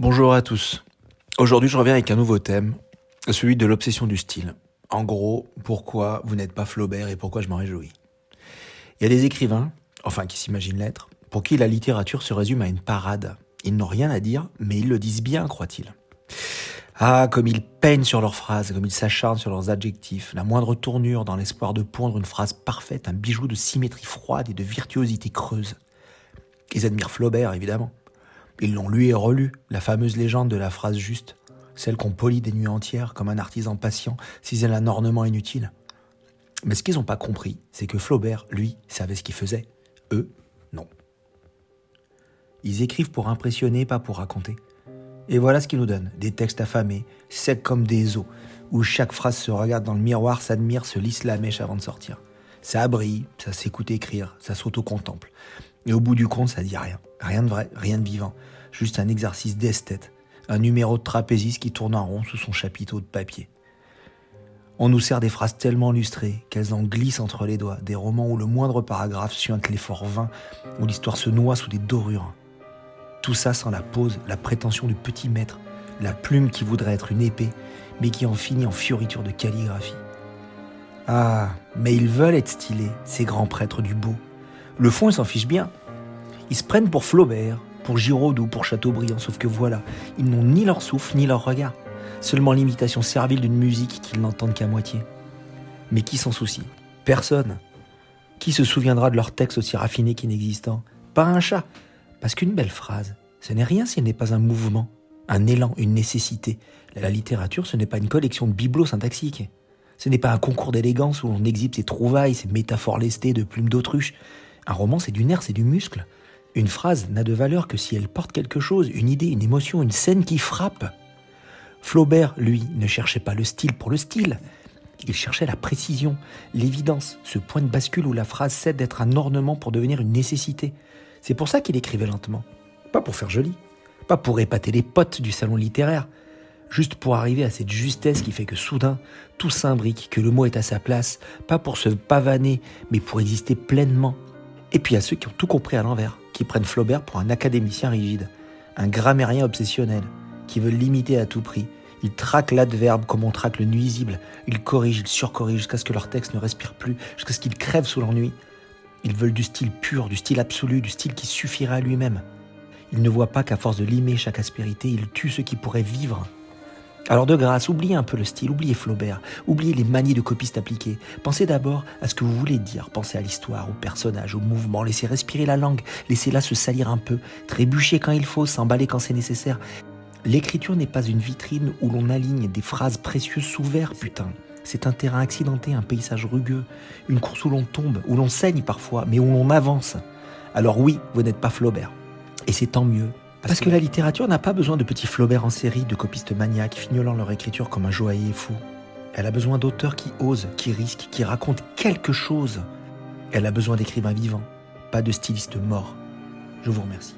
Bonjour à tous. Aujourd'hui, je reviens avec un nouveau thème, celui de l'obsession du style. En gros, pourquoi vous n'êtes pas Flaubert et pourquoi je m'en réjouis. Il y a des écrivains, enfin qui s'imaginent l'être, pour qui la littérature se résume à une parade. Ils n'ont rien à dire, mais ils le disent bien, croient-ils. Ah, comme ils peignent sur leurs phrases, comme ils s'acharnent sur leurs adjectifs, la moindre tournure dans l'espoir de pondre une phrase parfaite, un bijou de symétrie froide et de virtuosité creuse. Ils admirent Flaubert, évidemment. Ils l'ont lu et relu, la fameuse légende de la phrase juste, celle qu'on polit des nuits entières comme un artisan patient cisèle un ornement inutile. Mais ce qu'ils n'ont pas compris, c'est que Flaubert, lui, savait ce qu'il faisait. Eux, non. Ils écrivent pour impressionner, pas pour raconter. Et voilà ce qu'ils nous donnent, des textes affamés, secs comme des os, où chaque phrase se regarde dans le miroir, s'admire, se lisse la mèche avant de sortir. Ça brille, ça s'écoute écrire, ça s'auto-contemple. Et au bout du compte, ça dit rien. Rien de vrai, rien de vivant. Juste un exercice d'esthète. Un numéro de trapéziste qui tourne en rond sous son chapiteau de papier. On nous sert des phrases tellement lustrées qu'elles en glissent entre les doigts. Des romans où le moindre paragraphe suinte l'effort vain, où l'histoire se noie sous des dorures. Tout ça sans la pose, la prétention du petit maître, la plume qui voudrait être une épée, mais qui en finit en fioriture de calligraphie. Ah, mais ils veulent être stylés, ces grands prêtres du beau. Le fond, ils s'en fichent bien. Ils se prennent pour Flaubert, pour Giraud ou pour Chateaubriand, sauf que voilà, ils n'ont ni leur souffle ni leur regard. Seulement l'imitation servile d'une musique qu'ils n'entendent qu'à moitié. Mais qui s'en soucie? Personne. Qui se souviendra de leur texte aussi raffiné qu'inexistant? Pas un chat. Parce qu'une belle phrase, ce n'est rien si elle n'est pas un mouvement, un élan, une nécessité. La littérature, ce n'est pas une collection de bibelots syntaxiques. Ce n'est pas un concours d'élégance où l'on exhibe ses trouvailles, ses métaphores lestées de plumes d'autruche. Un roman, c'est du nerf, c'est du muscle. Une phrase n'a de valeur que si elle porte quelque chose, une idée, une émotion, une scène qui frappe. Flaubert, lui, ne cherchait pas le style pour le style. Il cherchait la précision, l'évidence, ce point de bascule où la phrase cesse d'être un ornement pour devenir une nécessité. C'est pour ça qu'il écrivait lentement. Pas pour faire joli, pas pour épater les potes du salon littéraire, juste pour arriver à cette justesse qui fait que soudain, tout s'imbrique, que le mot est à sa place, pas pour se pavaner, mais pour exister pleinement. Et puis il y a ceux qui ont tout compris à l'envers, qui prennent Flaubert pour un académicien rigide, un grammairien obsessionnel, qui veut l'imiter à tout prix. Ils traquent l'adverbe comme on traque le nuisible, ils corrigent, ils surcorrigent jusqu'à ce que leur texte ne respire plus, jusqu'à ce qu'ils crèvent sous l'ennui. Ils veulent du style pur, du style absolu, du style qui suffirait à lui-même. Ils ne voient pas qu'à force de limer chaque aspérité, ils tuent ceux qui pourraient vivre. Alors de grâce, oubliez un peu le style, oubliez Flaubert, oubliez les manies de copiste appliquées. Pensez d'abord à ce que vous voulez dire, pensez à l'histoire, au personnage, au mouvement, laissez respirer la langue, laissez-la se salir un peu, trébucher quand il faut, s'emballer quand c'est nécessaire. L'écriture n'est pas une vitrine où l'on aligne des phrases précieuses sous verre, putain. C'est un terrain accidenté, un paysage rugueux, une course où l'on tombe, où l'on saigne parfois, mais où l'on avance. Alors oui, vous n'êtes pas Flaubert. Et c'est tant mieux. Parce que la littérature n'a pas besoin de petits Flaubert en série, de copistes maniaques, fignolant leur écriture comme un joaillier fou. Elle a besoin d'auteurs qui osent, qui risquent, qui racontent quelque chose. Elle a besoin d'écrivains vivants, pas de stylistes morts. Je vous remercie.